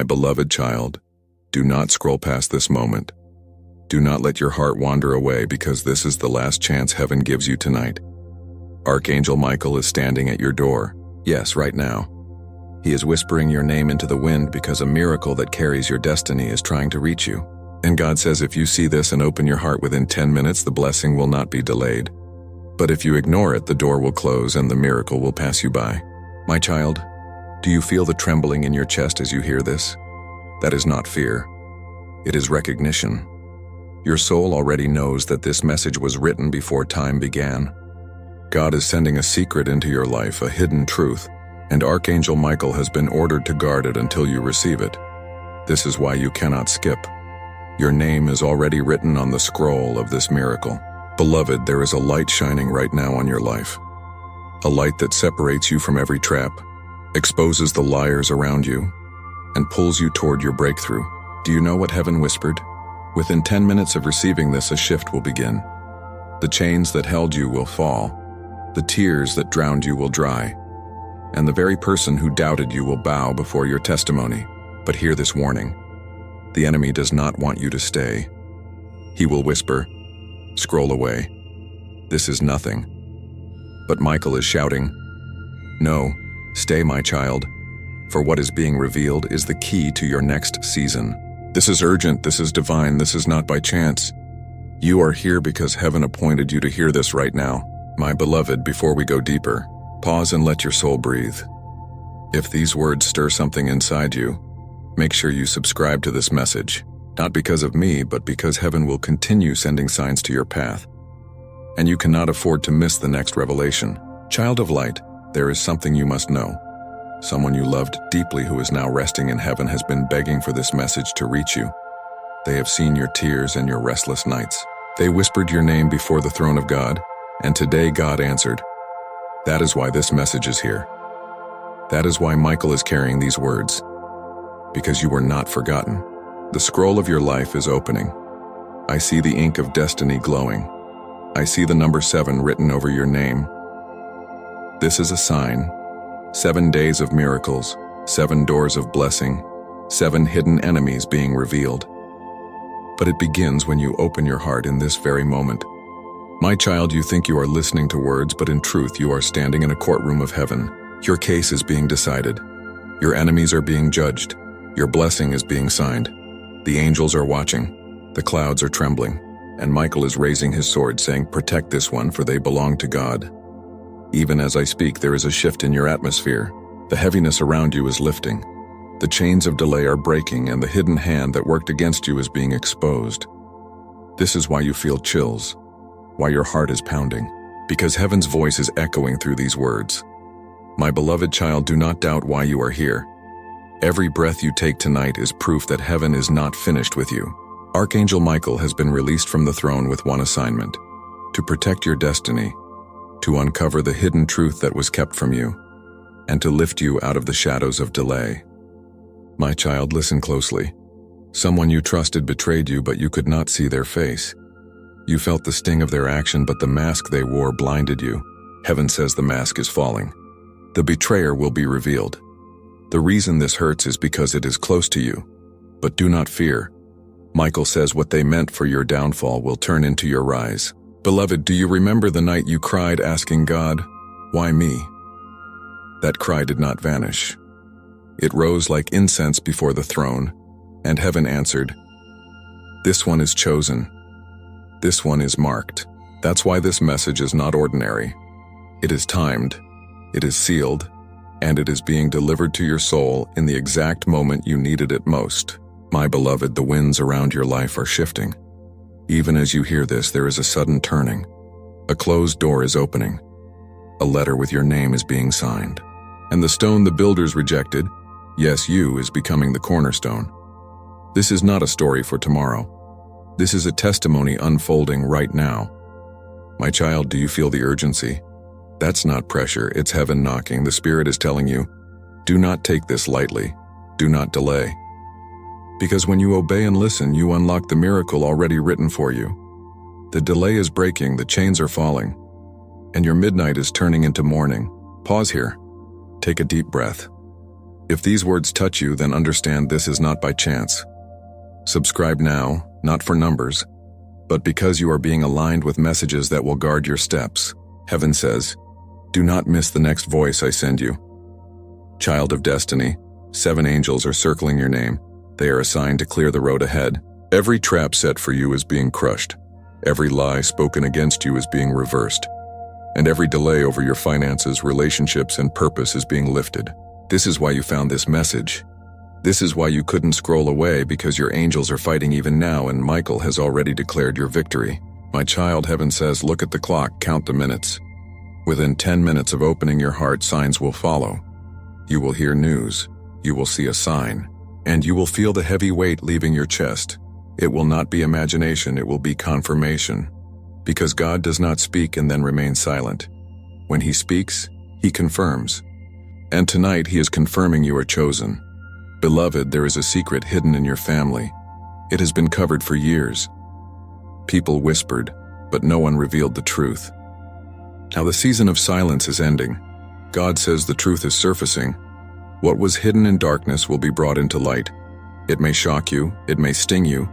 My beloved child, do not scroll past this moment. Do not let your heart wander away, because this is the last chance heaven gives you tonight. Archangel Michael is standing at your door. Yes, right now. He is whispering your name into the wind because a miracle that carries your destiny is trying to reach you. And God says if you see this and open your heart within 10 minutes, the blessing will not be delayed. But if you ignore it, the door will close and the miracle will pass you by. My child, do you feel the trembling in your chest as you hear this? That is not fear. It is recognition. Your soul already knows that this message was written before time began. God is sending a secret into your life, a hidden truth, and Archangel Michael has been ordered to guard it until you receive it. This is why you cannot skip. Your name is already written on the scroll of this miracle. Beloved, there is a light shining right now on your life. A light that separates you from every trap, exposes the liars around you, and pulls you toward your breakthrough. Do you know what heaven whispered? Within 10 minutes of receiving this, a shift will begin. The chains that held you will fall. The tears that drowned you will dry. And the very person who doubted you will bow before your testimony. But hear this warning. The enemy does not want you to stay. He will whisper, "Scroll away. This is nothing." But Michael is shouting, "No, stay, my child, for what is being revealed is the key to your next season. This is urgent, this is divine, this is not by chance. You are here because heaven appointed you to hear this right now." My beloved, before we go deeper, pause and let your soul breathe. If these words stir something inside you, make sure you subscribe to this message, not because of me, but because heaven will continue sending signs to your path. And you cannot afford to miss the next revelation. Child of light, there is something you must know. Someone you loved deeply who is now resting in heaven has been begging for this message to reach you. They have seen your tears and your restless nights. They whispered your name before the throne of God, and today God answered. That is why this message is here. That is why Michael is carrying these words. Because you were not forgotten. The scroll of your life is opening. I see the ink of destiny glowing. I see the number 7 written over your name. This is a sign. 7 days of miracles, 7 doors of blessing, 7 hidden enemies being revealed. But it begins when you open your heart in this very moment. My child, you think you are listening to words, but in truth you are standing in a courtroom of heaven. Your case is being decided. Your enemies are being judged. Your blessing is being signed. The angels are watching. The clouds are trembling. And Michael is raising his sword, saying, "Protect this one, for they belong to God." Even as I speak, there is a shift in your atmosphere. The heaviness around you is lifting. The chains of delay are breaking, and the hidden hand that worked against you is being exposed. This is why you feel chills, why your heart is pounding, because heaven's voice is echoing through these words. My beloved child, do not doubt why you are here. Every breath you take tonight is proof that heaven is not finished with you. Archangel Michael has been released from the throne with one assignment: to protect your destiny, to uncover the hidden truth that was kept from you, and to lift you out of the shadows of delay. My child, listen closely. Someone you trusted betrayed you, but you could not see their face. You felt the sting of their action, but the mask they wore blinded you. Heaven says the mask is falling. The betrayer will be revealed. The reason this hurts is because it is close to you. But do not fear. Michael says what they meant for your downfall will turn into your rise. Beloved, do you remember the night you cried asking God, "Why me?" That cry did not vanish. It rose like incense before the throne, and heaven answered, "This one is chosen. This one is marked." That's why this message is not ordinary. It is timed, it is sealed, and it is being delivered to your soul in the exact moment you needed it most. My beloved, the winds around your life are shifting. Even as you hear this, there is a sudden turning. A closed door is opening. A letter with your name is being signed. And the stone the builders rejected, yes, you, is becoming the cornerstone. This is not a story for tomorrow. This is a testimony unfolding right now. My child, do you feel the urgency? That's not pressure, it's heaven knocking. The Spirit is telling you, do not take this lightly. Do not delay. Because when you obey and listen, you unlock the miracle already written for you. The delay is breaking, the chains are falling, and your midnight is turning into morning. Pause here. Take a deep breath. If these words touch you, then understand this is not by chance. Subscribe now, not for numbers, but because you are being aligned with messages that will guard your steps. Heaven says, do not miss the next voice I send you. Child of destiny, 7 angels are circling your name. They are assigned to clear the road ahead. Every trap set for you is being crushed. Every lie spoken against you is being reversed. And every delay over your finances, relationships, and purpose is being lifted. This is why you found this message. This is why you couldn't scroll away, because your angels are fighting even now and Michael has already declared your victory. My child, heaven says, look at the clock, count the minutes. Within 10 minutes of opening your heart, signs will follow. You will hear news, you will see a sign, and you will feel the heavy weight leaving your chest. It will not be imagination, it will be confirmation. Because God does not speak and then remain silent. When He speaks, He confirms. And tonight He is confirming you are chosen. Beloved, there is a secret hidden in your family. It has been covered for years. People whispered, but no one revealed the truth. Now the season of silence is ending. God says the truth is surfacing. What was hidden in darkness will be brought into light. It may shock you, it may sting you,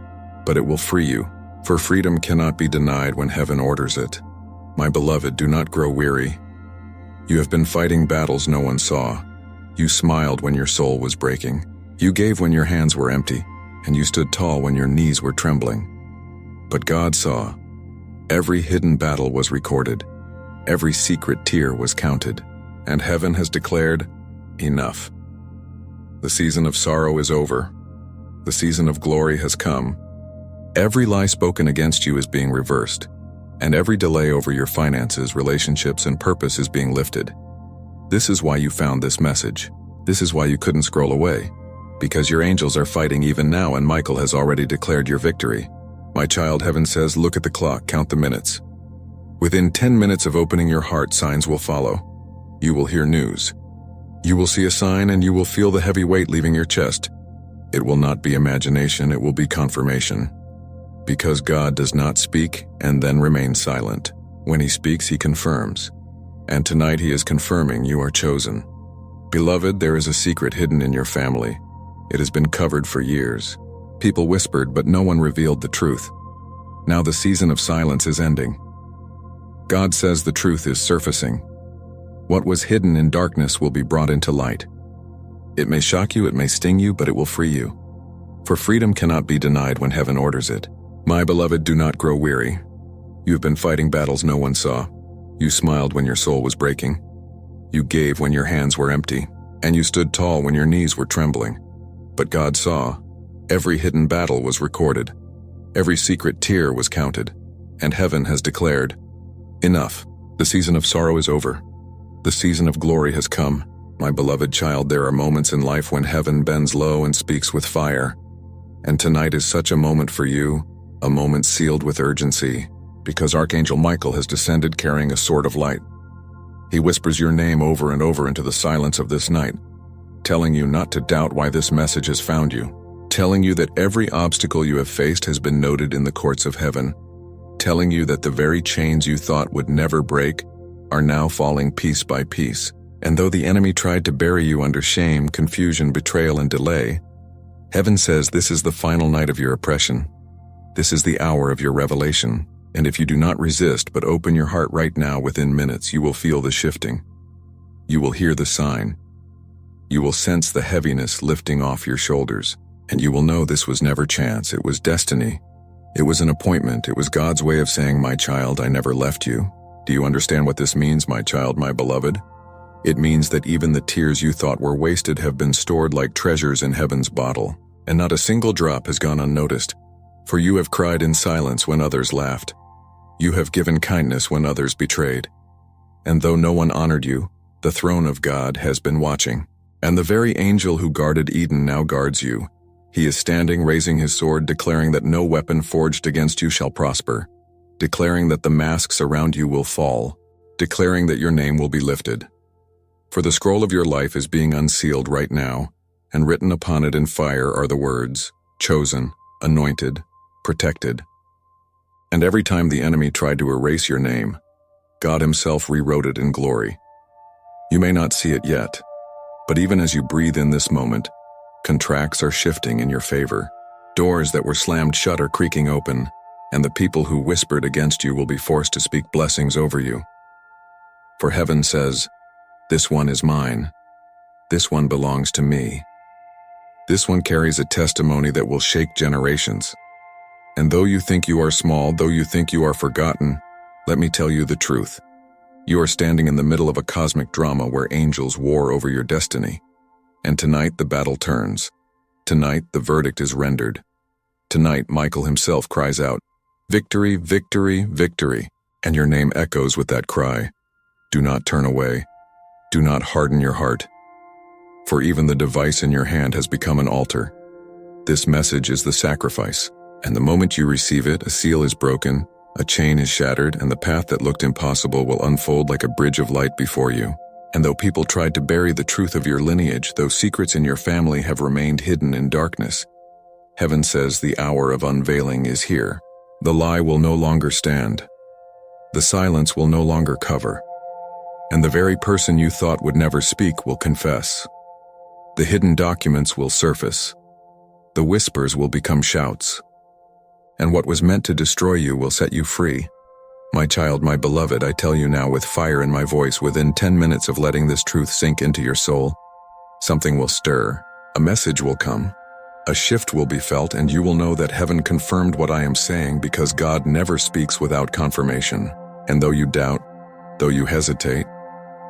but it will free you. For freedom cannot be denied when heaven orders it. My beloved, do not grow weary. You have been fighting battles no one saw. You smiled when your soul was breaking. You gave when your hands were empty, and you stood tall when your knees were trembling. But God saw. Every hidden battle was recorded. Every secret tear was counted. And heaven has declared, enough. The season of sorrow is over. The season of glory has come. Every lie spoken against you is being reversed. And every delay over your finances, relationships, and purpose is being lifted. This is why you found this message. This is why you couldn't scroll away. Because your angels are fighting even now and Michael has already declared your victory. My child, heaven says, look at the clock, count the minutes. Within 10 minutes of opening your heart, signs will follow. You will hear news. You will see a sign and you will feel the heavy weight leaving your chest. It will not be imagination, it will be confirmation. Because God does not speak and then remain silent. When He speaks, He confirms. And tonight He is confirming you are chosen. Beloved, there is a secret hidden in your family. It has been covered for years. People whispered, but no one revealed the truth. Now the season of silence is ending. God says the truth is surfacing. What was hidden in darkness will be brought into light. It may shock you, it may sting you, but it will free you. For freedom cannot be denied when heaven orders it. My beloved, do not grow weary. You have been fighting battles no one saw. You smiled when your soul was breaking. You gave when your hands were empty, and you stood tall when your knees were trembling. But God saw. Every hidden battle was recorded. Every secret tear was counted. And heaven has declared, enough. The season of sorrow is over. The season of glory has come. My beloved child, there are moments in life when heaven bends low and speaks with fire. And tonight is such a moment for you, a moment sealed with urgency, because Archangel Michael has descended carrying a sword of light. He whispers your name over and over into the silence of this night, telling you not to doubt why this message has found you, telling you that every obstacle you have faced has been noted in the courts of heaven, telling you that the very chains you thought would never break are now falling piece by piece. And though the enemy tried to bury you under shame, confusion, betrayal, and delay, heaven says this is the final night of your oppression. This is the hour of your revelation. And if you do not resist but open your heart right now, within minutes, you will feel the shifting. You will hear the sign. You will sense the heaviness lifting off your shoulders. And you will know this was never chance, it was destiny. It was an appointment, it was God's way of saying, my child, I never left you. Do you understand what this means, my child, my beloved? It means that even the tears you thought were wasted have been stored like treasures in heaven's bottle, and not a single drop has gone unnoticed. For you have cried in silence when others laughed. You have given kindness when others betrayed. And though no one honored you, the throne of God has been watching. And the very angel who guarded Eden now guards you. He is standing, raising his sword, declaring that no weapon forged against you shall prosper, declaring that the masks around you will fall, declaring that your name will be lifted. For the scroll of your life is being unsealed right now, and written upon it in fire are the words, chosen, anointed, protected. And every time the enemy tried to erase your name, God himself rewrote it in glory. You may not see it yet, But even as you breathe in this moment, contracts are shifting in your favor. Doors that were slammed shut are creaking open, and the people who whispered against you will be forced to speak blessings over you. For heaven says, "This one is mine. This one belongs to me." This one carries a testimony that will shake generations. And though you think you are small, though you think you are forgotten, let me tell you the truth. You are standing in the middle of a cosmic drama where angels war over your destiny. And tonight the battle turns. Tonight the verdict is rendered. Tonight Michael himself cries out, "Victory, victory, victory," and your name echoes with that cry. Do not turn away. Do not harden your heart. For even the device in your hand has become an altar. This message is the sacrifice, and the moment you receive it, a seal is broken, a chain is shattered, and the path that looked impossible will unfold like a bridge of light before you. And though people tried to bury the truth of your lineage, though secrets in your family have remained hidden in darkness, heaven says the hour of unveiling is here. The lie will no longer stand. The silence will no longer cover. And the very person you thought would never speak will confess. The hidden documents will surface. The whispers will become shouts. And what was meant to destroy you will set you free. My child, my beloved, I tell you now with fire in my voice, within 10 minutes of letting this truth sink into your soul, something will stir, a message will come, a shift will be felt, and you will know that heaven confirmed what I am saying, because God never speaks without confirmation. And though you doubt, though you hesitate,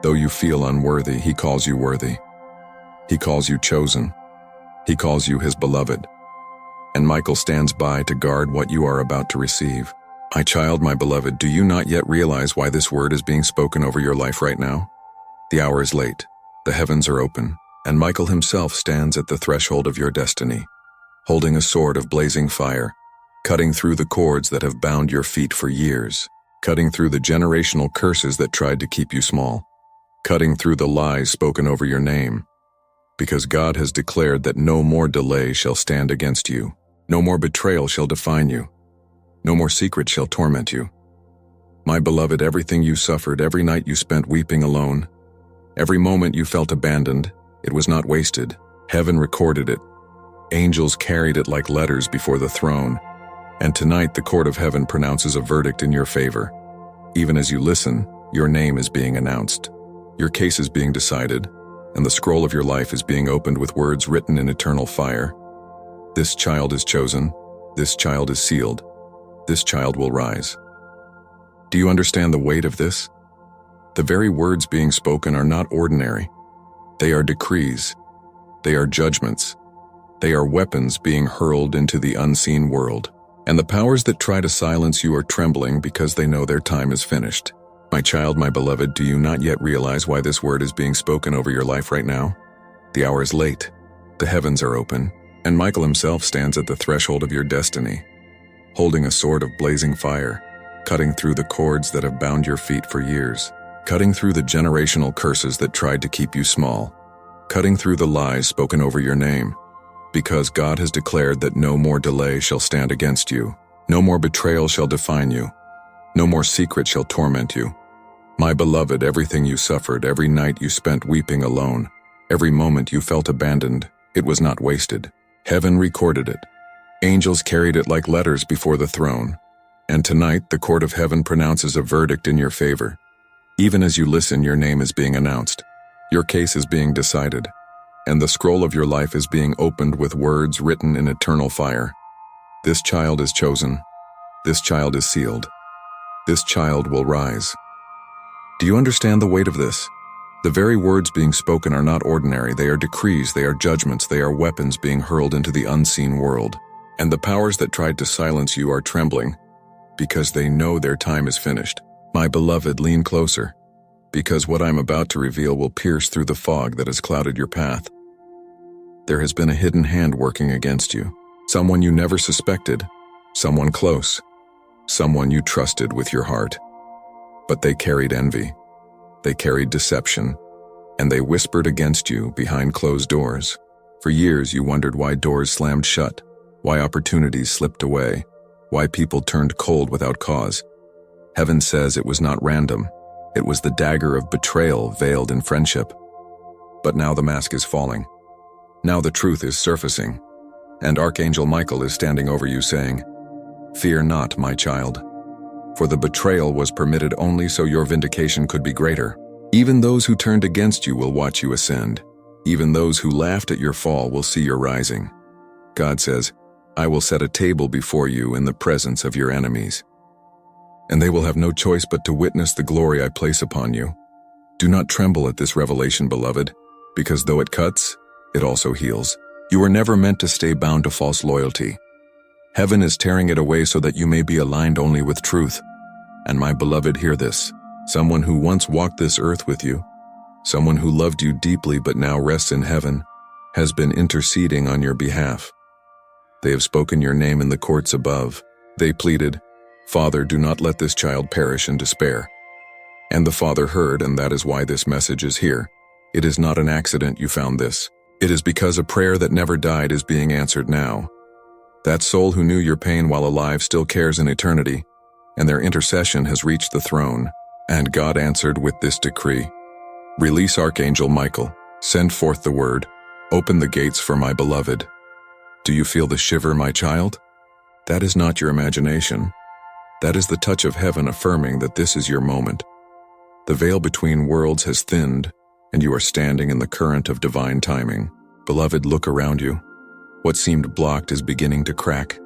though you feel unworthy, He calls you worthy. He calls you chosen. He calls you His beloved. And Michael stands by to guard what you are about to receive. My child, my beloved, do you not yet realize why this word is being spoken over your life right now? The hour is late, the heavens are open, and Michael himself stands at the threshold of your destiny, holding a sword of blazing fire, cutting through the cords that have bound your feet for years, cutting through the generational curses that tried to keep you small, cutting through the lies spoken over your name, because God has declared that no more delay shall stand against you, no more betrayal shall define you, no more secret shall torment you. My beloved, everything you suffered, every night you spent weeping alone, every moment you felt abandoned, it was not wasted. Heaven recorded it. Angels carried it like letters before the throne. And tonight the court of heaven pronounces a verdict in your favor. Even as you listen, your name is being announced. Your case is being decided, and the scroll of your life is being opened with words written in eternal fire. This child is chosen. This child is sealed. This child will rise. Do you understand the weight of this? The very words being spoken are not ordinary. They are decrees. They are judgments. They are weapons being hurled into the unseen world. And the powers that try to silence you are trembling because they know their time is finished. My child, my beloved, do you not yet realize why this word is being spoken over your life right now? The hour is late. The heavens are open, and Michael himself stands at the threshold of your destiny, holding a sword of blazing fire, cutting through the cords that have bound your feet for years, cutting through the generational curses that tried to keep you small, cutting through the lies spoken over your name, because God has declared that no more delay shall stand against you, no more betrayal shall define you, no more secret shall torment you. My beloved, everything you suffered, every night you spent weeping alone, every moment you felt abandoned, it was not wasted. Heaven recorded it. Angels carried it like letters before the throne. And tonight, the court of heaven pronounces a verdict in your favor. Even as you listen, your name is being announced. Your case is being decided. And the scroll of your life is being opened with words written in eternal fire. This child is chosen. This child is sealed. This child will rise. Do you understand the weight of this? The very words being spoken are not ordinary. They are decrees, they are judgments, they are weapons being hurled into the unseen world. And the powers that tried to silence you are trembling, because they know their time is finished. My beloved, lean closer, because what I'm about to reveal will pierce through the fog that has clouded your path. There has been a hidden hand working against you, someone you never suspected, someone close, someone you trusted with your heart. But they carried envy, they carried deception, and they whispered against you behind closed doors. For years you wondered why doors slammed shut, why opportunities slipped away, why people turned cold without cause. Heaven says it was not random. It was the dagger of betrayal veiled in friendship. But now the mask is falling. Now the truth is surfacing. And Archangel Michael is standing over you saying, "Fear not, my child. For the betrayal was permitted only so your vindication could be greater. Even those who turned against you will watch you ascend. Even those who laughed at your fall will see your rising." God says, "I will set a table before you in the presence of your enemies. And they will have no choice but to witness the glory I place upon you." Do not tremble at this revelation, beloved, because though it cuts, it also heals. You were never meant to stay bound to false loyalty. Heaven is tearing it away so that you may be aligned only with truth. And my beloved, hear this. Someone who once walked this earth with you, someone who loved you deeply but now rests in heaven, has been interceding on your behalf. They have spoken your name in the courts above. They pleaded, "Father, do not let this child perish in despair." And the Father heard, and that is why this message is here. It is not an accident you found this. It is because a prayer that never died is being answered now. That soul who knew your pain while alive still cares in eternity, and their intercession has reached the throne. And God answered with this decree: "Release Archangel Michael, send forth the word, open the gates for my beloved." Do you feel the shiver, my child? That is not your imagination. That is the touch of heaven affirming that this is your moment. The veil between worlds has thinned, and you are standing in the current of divine timing. Beloved, look around you. What seemed blocked is beginning to crack.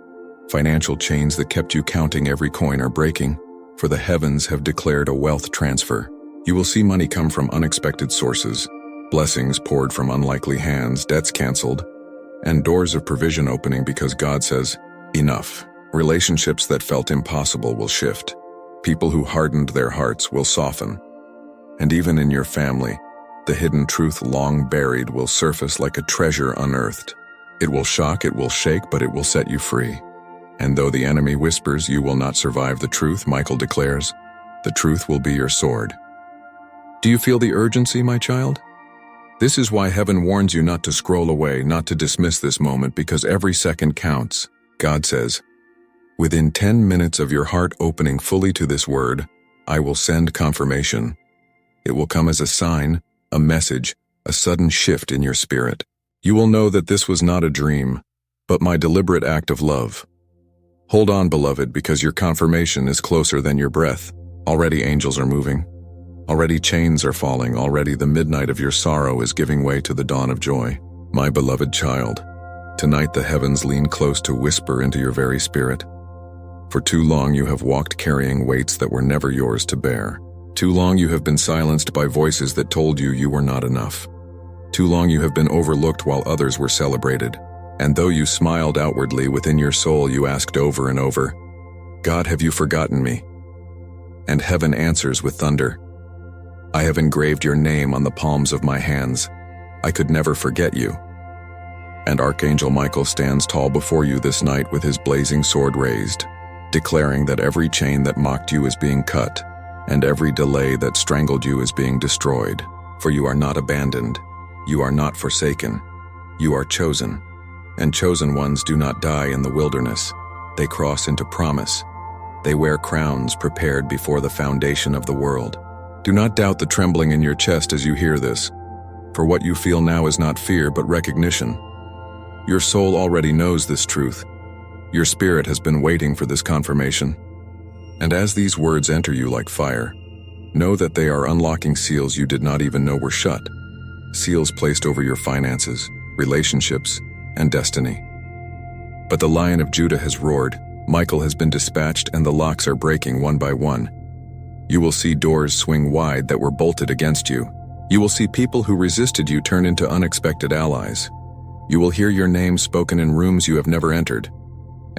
Financial chains that kept you counting every coin are breaking, for the heavens have declared a wealth transfer. You will see money come from unexpected sources, blessings poured from unlikely hands, debts canceled, and doors of provision opening because God says, "Enough." Relationships that felt impossible will shift. People who hardened their hearts will soften. And even in your family, the hidden truth long buried will surface like a treasure unearthed. It will shock, it will shake, but it will set you free. And though the enemy whispers you will not survive the truth, Michael declares, the truth will be your sword. Do you feel the urgency, my child? This is why heaven warns you not to scroll away, not to dismiss this moment, because every second counts. God says, "Within 10 minutes of your heart opening fully to this word, I will send confirmation. It will come as a sign, a message, a sudden shift in your spirit. You will know that this was not a dream, but my deliberate act of love. Hold on, beloved, because your confirmation is closer than your breath. Already angels are moving. Already chains are falling. Already the midnight of your sorrow is giving way to the dawn of joy. My beloved child, tonight the heavens lean close to whisper into your very spirit. For too long you have walked carrying weights that were never yours to bear. Too long you have been silenced by voices that told you you were not enough. Too long you have been overlooked while others were celebrated. And though you smiled outwardly, within your soul you asked over and over, "God, have you forgotten me?" And heaven answers with thunder, "I have engraved your name on the palms of my hands. I could never forget you." And Archangel Michael stands tall before you this night with his blazing sword raised, declaring that every chain that mocked you is being cut, and every delay that strangled you is being destroyed. For you are not abandoned. You are not forsaken. You are chosen. And chosen ones do not die in the wilderness. They cross into promise. They wear crowns prepared before the foundation of the world. Do not doubt the trembling in your chest as you hear this, for what you feel now is not fear but recognition. Your soul already knows this truth. Your spirit has been waiting for this confirmation. And as these words enter you like fire, know that they are unlocking seals you did not even know were shut. Seals placed over your finances, relationships, and destiny. But the Lion of Judah has roared, Michael has been dispatched, and the locks are breaking one by one. You will see doors swing wide that were bolted against you. You will see people who resisted you turn into unexpected allies. You will hear your name spoken in rooms you have never entered,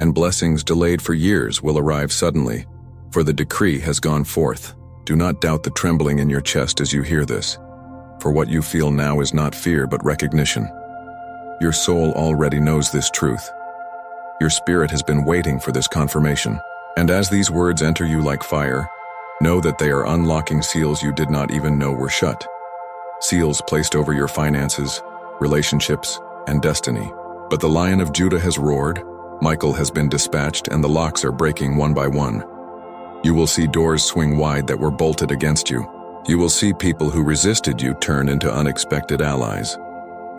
and blessings delayed for years will arrive suddenly, for the decree has gone forth. Do not doubt the trembling in your chest as you hear this, for what you feel now is not fear but recognition. Your soul already knows this truth. Your spirit has been waiting for this confirmation. And as these words enter you like fire, know that they are unlocking seals you did not even know were shut. Seals placed over your finances, relationships, and destiny. But the Lion of Judah has roared, Michael has been dispatched, and the locks are breaking one by one. You will see doors swing wide that were bolted against you. You will see people who resisted you turn into unexpected allies.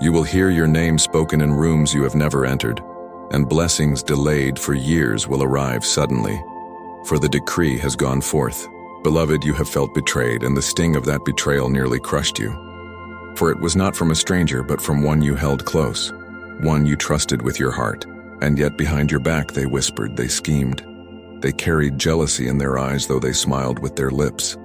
You will hear your name spoken in rooms you have never entered, and blessings delayed for years will arrive suddenly, for the decree has gone forth. Beloved, you have felt betrayed, and the sting of that betrayal nearly crushed you. For it was not from a stranger, but from one you held close, one you trusted with your heart, and yet behind your back they whispered, they schemed. They carried jealousy in their eyes, though they smiled with their lips.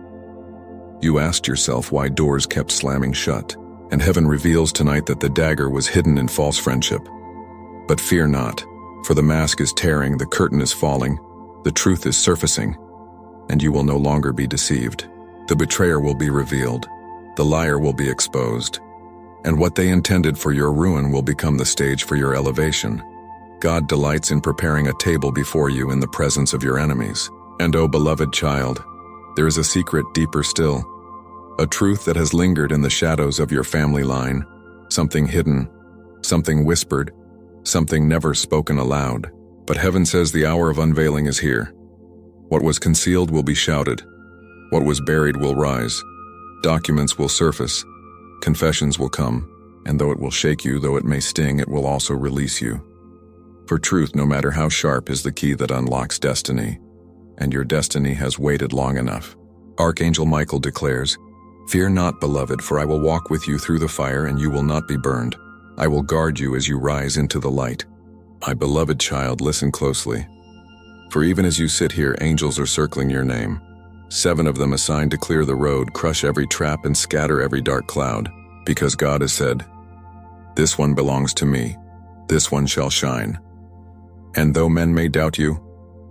You asked yourself why doors kept slamming shut, and heaven reveals tonight that the dagger was hidden in false friendship. But fear not, for the mask is tearing, the curtain is falling, the truth is surfacing, and you will no longer be deceived. The betrayer will be revealed, the liar will be exposed, and what they intended for your ruin will become the stage for your elevation. God delights in preparing a table before you in the presence of your enemies. And oh, beloved child, there is a secret deeper still, a truth that has lingered in the shadows of your family line, something hidden, something whispered, something never spoken aloud. But heaven says the hour of unveiling is here. What was concealed will be shouted. What was buried will rise. Documents will surface. Confessions will come. And though it will shake you, though it may sting, it will also release you. For truth, no matter how sharp, is the key that unlocks destiny. And your destiny has waited long enough. Archangel Michael declares, "Fear not, beloved, for I will walk with you through the fire, and you will not be burned. I will guard you as you rise into the light." My beloved child, listen closely. For even as you sit here, angels are circling your name. 7 of them assigned to clear the road, crush every trap, and scatter every dark cloud. Because God has said, "This one belongs to me. This one shall shine." And though men may doubt you,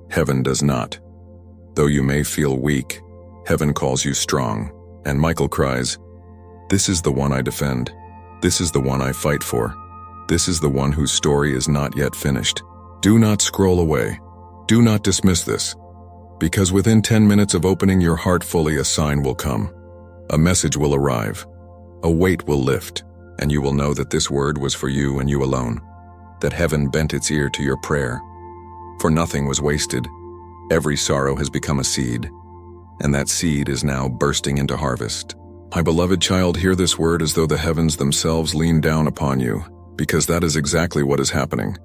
heaven does not. Though you may feel weak, heaven calls you strong. And Michael cries, "This is the one I defend. This is the one I fight for. This is the one whose story is not yet finished." Do not scroll away. Do not dismiss this. Because within 10 minutes of opening your heart fully, a sign will come. A message will arrive. A weight will lift, and you will know that this word was for you and you alone. That heaven bent its ear to your prayer. For nothing was wasted. Every sorrow has become a seed, and that seed is now bursting into harvest. My beloved child, hear this word as though the heavens themselves lean down upon you, because that is exactly what is happening.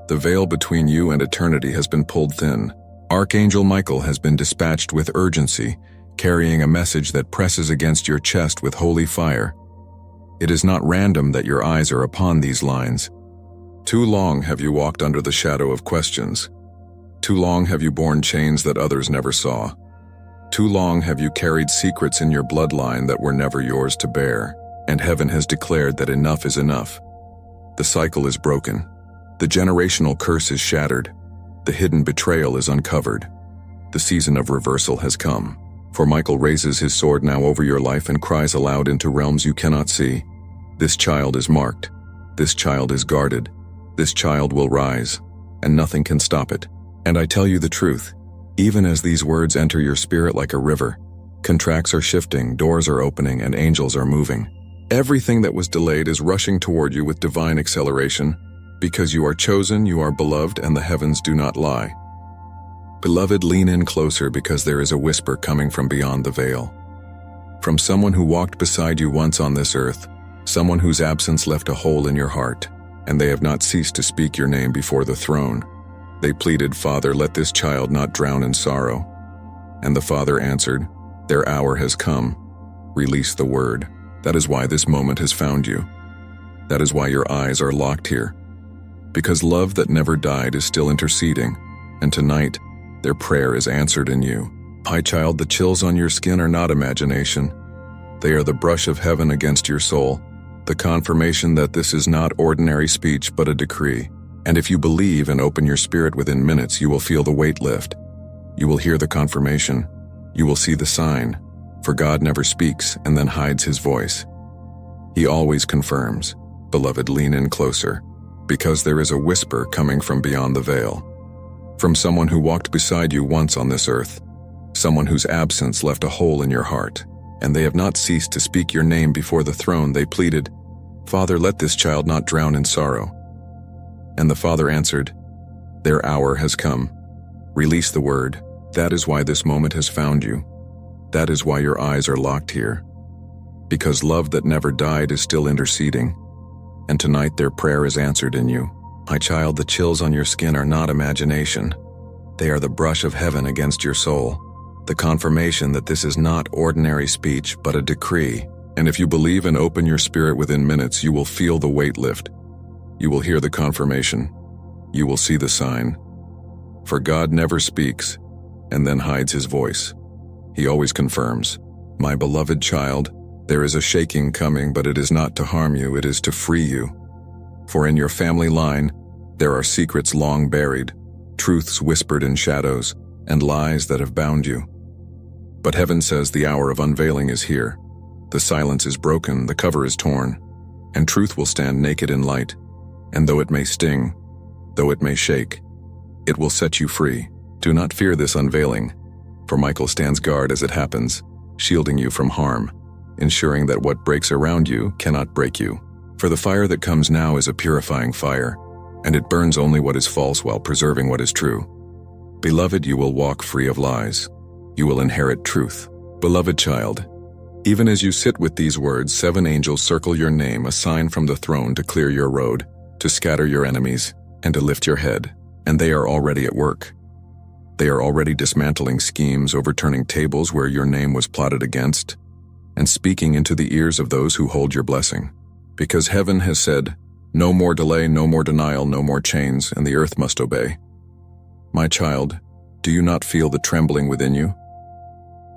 The veil between you and eternity has been pulled thin. Archangel Michael has been dispatched with urgency, carrying a message that presses against your chest with holy fire. It is not random that your eyes are upon these lines. Too long have you walked under the shadow of questions. Too long have you borne chains that others never saw. Too long have you carried secrets in your bloodline that were never yours to bear, and heaven has declared that enough is enough. The cycle is broken. The generational curse is shattered. The hidden betrayal is uncovered. The season of reversal has come. For Michael raises his sword now over your life and cries aloud into realms you cannot see. This child is marked. This child is guarded. This child will rise, and nothing can stop it. And I tell you the truth, even as these words enter your spirit like a river, contracts are shifting, doors are opening, and angels are moving. Everything that was delayed is rushing toward you with divine acceleration, because you are chosen, you are beloved, and the heavens do not lie. Beloved, lean in closer, because there is a whisper coming from beyond the veil. From someone who walked beside you once on this earth, someone whose absence left a hole in your heart, and they have not ceased to speak your name before the throne. They pleaded, "Father, let this child not drown in sorrow." And the Father answered, "Their hour has come. Release the word." That is why this moment has found you. That is why your eyes are locked here. Because love that never died is still interceding, and tonight, their prayer is answered in you. My child, the chills on your skin are not imagination. They are the brush of heaven against your soul, the confirmation that this is not ordinary speech but a decree. And if you believe and open your spirit within minutes, you will feel the weight lift. You will hear the confirmation. You will see the sign. For God never speaks and then hides his voice. He always confirms. Beloved, lean in closer, because there is a whisper coming from beyond the veil. From someone who walked beside you once on this earth, someone whose absence left a hole in your heart, and they have not ceased to speak your name before the throne. They pleaded, "Father, let this child not drown in sorrow." And the Father answered, "Their hour has come. Release the word. That is why this moment has found you. That is why your eyes are locked here. Because love that never died is still interceding, and tonight their prayer is answered in you. My child, the chills on your skin are not imagination. They are the brush of heaven against your soul, the confirmation that this is not ordinary speech but a decree. And if you believe and open your spirit within minutes, you will feel the weight lift. You will hear the confirmation. You will see the sign. For God never speaks and then hides his voice. He always confirms. My beloved child, there is a shaking coming, but it is not to harm you, it is to free you. For in your family line, there are secrets long buried, truths whispered in shadows, and lies that have bound you. But heaven says the hour of unveiling is here. The silence is broken, the cover is torn, and truth will stand naked in light. And though it may sting, though it may shake, it will set you free. Do not fear this unveiling, for Michael stands guard as it happens, shielding you from harm, ensuring that what breaks around you cannot break you. For the fire that comes now is a purifying fire, and it burns only what is false while preserving what is true. Beloved, you will walk free of lies. You will inherit truth. Beloved child, even as you sit with these words, 7 angels circle your name, a sign from the throne to clear your road, to scatter your enemies, and to lift your head. And they are already at work. They are already dismantling schemes, overturning tables where your name was plotted against, and speaking into the ears of those who hold your blessing. Because heaven has said, no more delay, no more denial, no more chains, and the earth must obey. My child, do you not feel the trembling within you?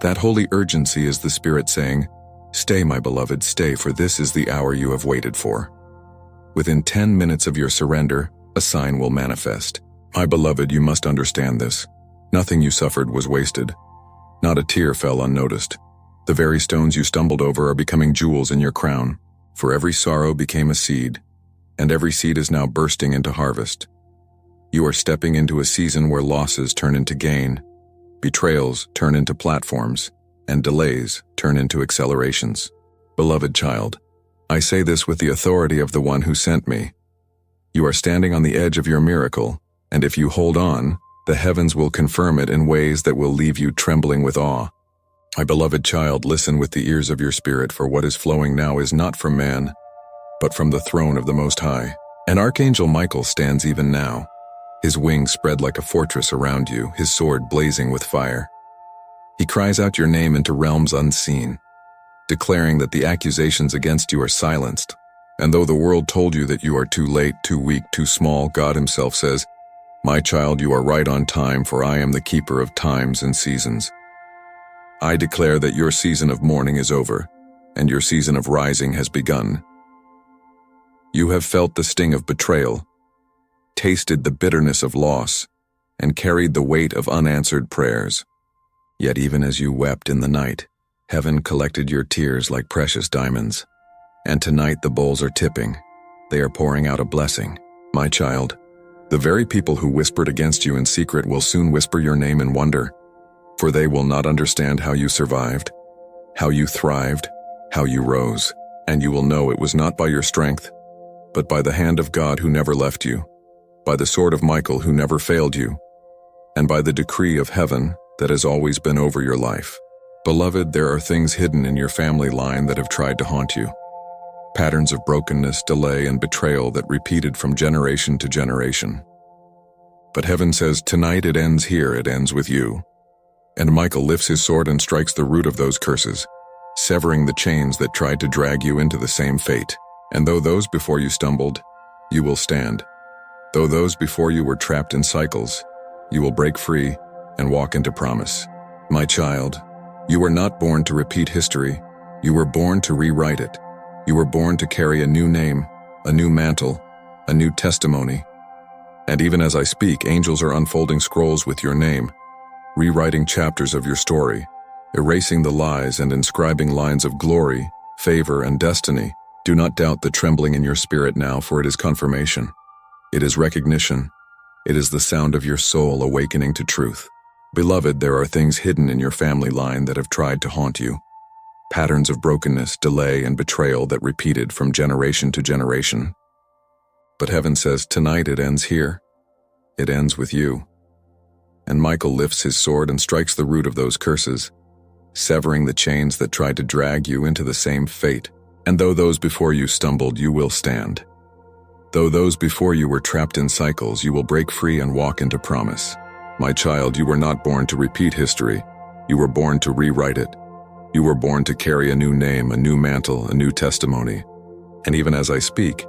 That holy urgency is the Spirit saying, stay, my beloved, stay, for this is the hour you have waited for. Within 10 minutes of your surrender, a sign will manifest. My beloved, you must understand this. Nothing you suffered was wasted. Not a tear fell unnoticed. The very stones you stumbled over are becoming jewels in your crown. For every sorrow became a seed, and every seed is now bursting into harvest. You are stepping into a season where losses turn into gain, betrayals turn into platforms, and delays turn into accelerations. Beloved child, I say this with the authority of the one who sent me. You are standing on the edge of your miracle, and if you hold on, the heavens will confirm it in ways that will leave you trembling with awe. My beloved child, listen with the ears of your spirit, for what is flowing now is not from man, but from the throne of the Most High. And Archangel Michael stands even now, his wings spread like a fortress around you, his sword blazing with fire. He cries out your name into realms unseen, declaring that the accusations against you are silenced. And though the world told you that you are too late, too weak, too small, God himself says, my child, you are right on time, for I am the keeper of times and seasons. I declare that your season of mourning is over, and your season of rising has begun. You have felt the sting of betrayal, tasted the bitterness of loss, and carried the weight of unanswered prayers. Yet even as you wept in the night, heaven collected your tears like precious diamonds. And tonight the bowls are tipping. They are pouring out a blessing. My child, the very people who whispered against you in secret will soon whisper your name in wonder, for they will not understand how you survived, how you thrived, how you rose, and you will know it was not by your strength, but by the hand of God who never left you, by the sword of Michael who never failed you, and by the decree of heaven that has always been over your life. Beloved, there are things hidden in your family line that have tried to haunt you. Patterns of brokenness, delay, and betrayal that repeated from generation to generation. But heaven says, tonight it ends here, it ends with you. And Michael lifts his sword and strikes the root of those curses, severing the chains that tried to drag you into the same fate. And though those before you stumbled, you will stand. Though those before you were trapped in cycles, you will break free and walk into promise. My child, you were not born to repeat history. You were born to rewrite it. You were born to carry a new name, a new mantle, a new testimony. And even as I speak, angels are unfolding scrolls with your name, rewriting chapters of your story, erasing the lies and inscribing lines of glory, favor, and destiny. Do not doubt the trembling in your spirit now, for it is confirmation. It is recognition. It is the sound of your soul awakening to truth. Beloved, there are things hidden in your family line that have tried to haunt you. Patterns of brokenness, delay, and betrayal that repeated from generation to generation. But heaven says, tonight it ends here. It ends with you. And Michael lifts his sword and strikes the root of those curses, severing the chains that tried to drag you into the same fate. And though those before you stumbled, you will stand. Though those before you were trapped in cycles, you will break free and walk into promise. My child, you were not born to repeat history. You were born to rewrite it. You were born to carry a new name, a new mantle, a new testimony. And even as I speak,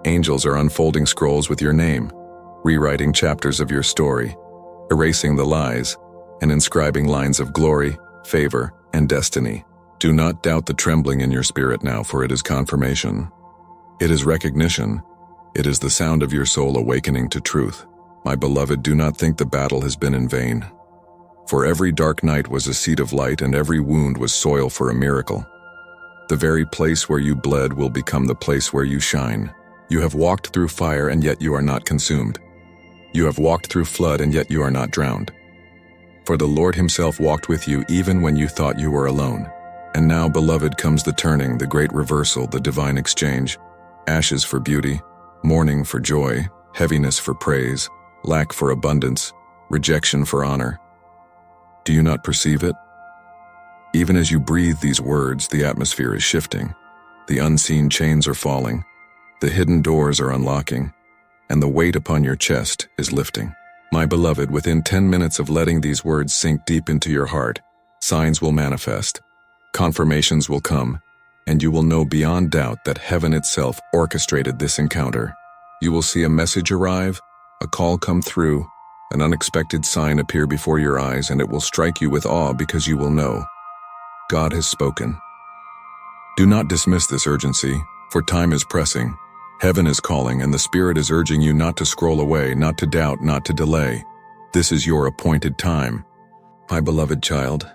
angels are unfolding scrolls with your name, rewriting chapters of your story, erasing the lies, and inscribing lines of glory, favor, and destiny. Do not doubt the trembling in your spirit now, for it is confirmation. It is recognition. It is the sound of your soul awakening to truth. My beloved, do not think the battle has been in vain. For every dark night was a seed of light, and every wound was soil for a miracle. The very place where you bled will become the place where you shine. You have walked through fire, and yet you are not consumed. You have walked through flood, and yet you are not drowned. For the Lord himself walked with you even when you thought you were alone. And now, beloved, comes the turning, the great reversal, the divine exchange. Ashes for beauty, mourning for joy, heaviness for praise, lack for abundance, rejection for honor. Do you not perceive it? Even as you breathe these words, the atmosphere is shifting. The unseen chains are falling. The hidden doors are unlocking. And the weight upon your chest is lifting. My beloved, within 10 minutes of letting these words sink deep into your heart, signs will manifest, confirmations will come, and you will know beyond doubt that heaven itself orchestrated this encounter. You will see a message arrive, a call come through, an unexpected sign appear before your eyes, and it will strike you with awe because you will know God has spoken. Do not dismiss this urgency, for time is pressing. Heaven is calling, and the Spirit is urging you not to scroll away, not to doubt, not to delay. This is your appointed time. My beloved child,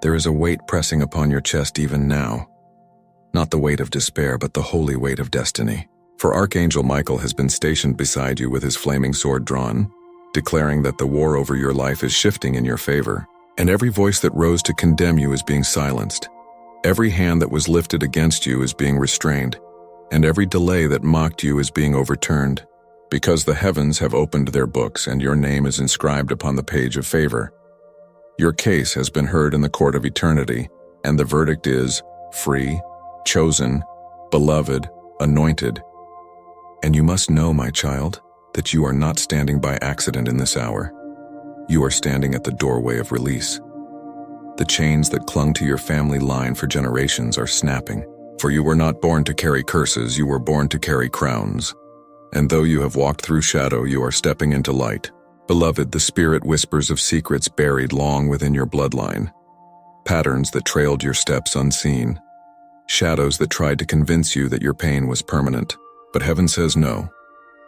there is a weight pressing upon your chest even now. Not the weight of despair, but the holy weight of destiny. For Archangel Michael has been stationed beside you with his flaming sword drawn, declaring that the war over your life is shifting in your favor, and every voice that rose to condemn you is being silenced. Every hand that was lifted against you is being restrained, and every delay that mocked you is being overturned, because the heavens have opened their books and your name is inscribed upon the page of favor. Your case has been heard in the court of eternity, and the verdict is free, chosen, beloved, anointed. And you must know, my child, that you are not standing by accident in this hour. You are standing at the doorway of release. The chains that clung to your family line for generations are snapping. For you were not born to carry curses, you were born to carry crowns. And though you have walked through shadow, you are stepping into light. Beloved, the Spirit whispers of secrets buried long within your bloodline. Patterns that trailed your steps unseen. Shadows that tried to convince you that your pain was permanent. But heaven says no.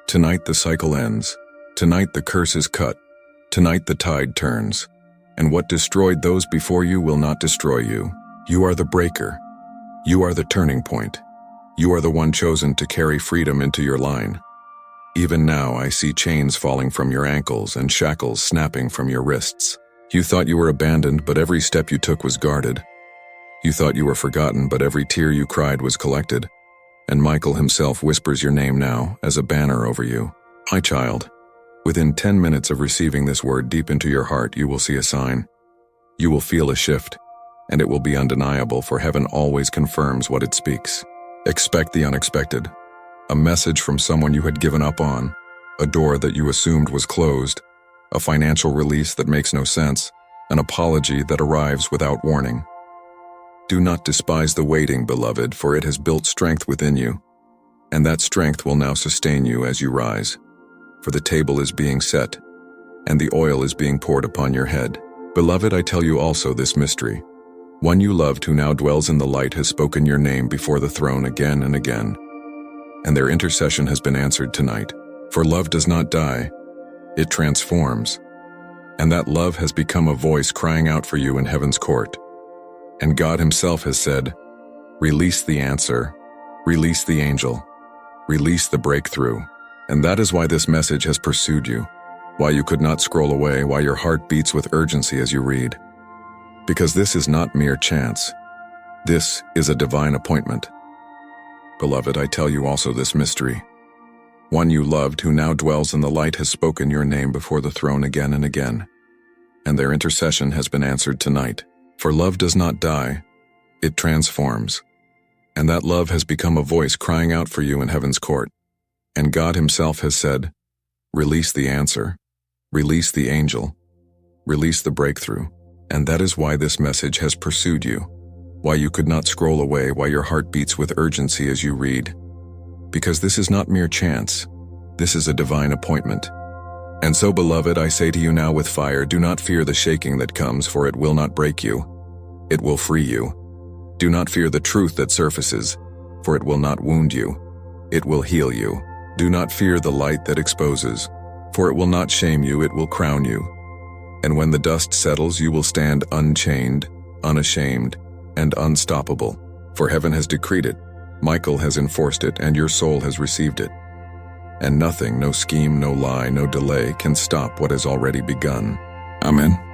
Tonight the cycle ends. Tonight the curse is cut. Tonight the tide turns. And what destroyed those before you will not destroy you. You are the breaker. You are the turning point. You are the one chosen to carry freedom into your line. Even now I see chains falling from your ankles and shackles snapping from your wrists. You thought you were abandoned, but every step you took was guarded. You thought you were forgotten, but every tear you cried was collected. And Michael himself whispers your name now as a banner over you. My child, within 10 minutes of receiving this word deep into your heart, you will see a sign. You will feel a shift, and it will be undeniable, for heaven always confirms what it speaks. Expect the unexpected. A message from someone you had given up on, a door that you assumed was closed, a financial release that makes no sense, an apology that arrives without warning. Do not despise the waiting, beloved, for it has built strength within you, and that strength will now sustain you as you rise. For the table is being set, and the oil is being poured upon your head. Beloved, I tell you also this mystery. One you loved who now dwells in the light has spoken your name before the throne again and again, and their intercession has been answered tonight. For love does not die, it transforms, and that love has become a voice crying out for you in heaven's court. And God himself has said, release the answer, release the angel, release the breakthrough. And that is why this message has pursued you, why you could not scroll away, why your heart beats with urgency as you read. Because this is not mere chance. This is a divine appointment. Beloved, I tell you also this mystery. One you loved who now dwells in the light has spoken your name before the throne again and again, and their intercession has been answered tonight. For love does not die, it transforms. And that love has become a voice crying out for you in heaven's court. And God himself has said, release the answer, release the angel, release the breakthrough. And that is why this message has pursued you, why you could not scroll away, why your heart beats with urgency as you read. Because this is not mere chance, this is a divine appointment. And so, beloved, I say to you now with fire, do not fear the shaking that comes, for it will not break you. It will free you. Do not fear the truth that surfaces, for it will not wound you. It will heal you. Do not fear the light that exposes, for it will not shame you, it will crown you. And when the dust settles, you will stand unchained, unashamed, and unstoppable. For heaven has decreed it, Michael has enforced it, and your soul has received it. And nothing, no scheme, no lie, no delay can stop what has already begun. Amen.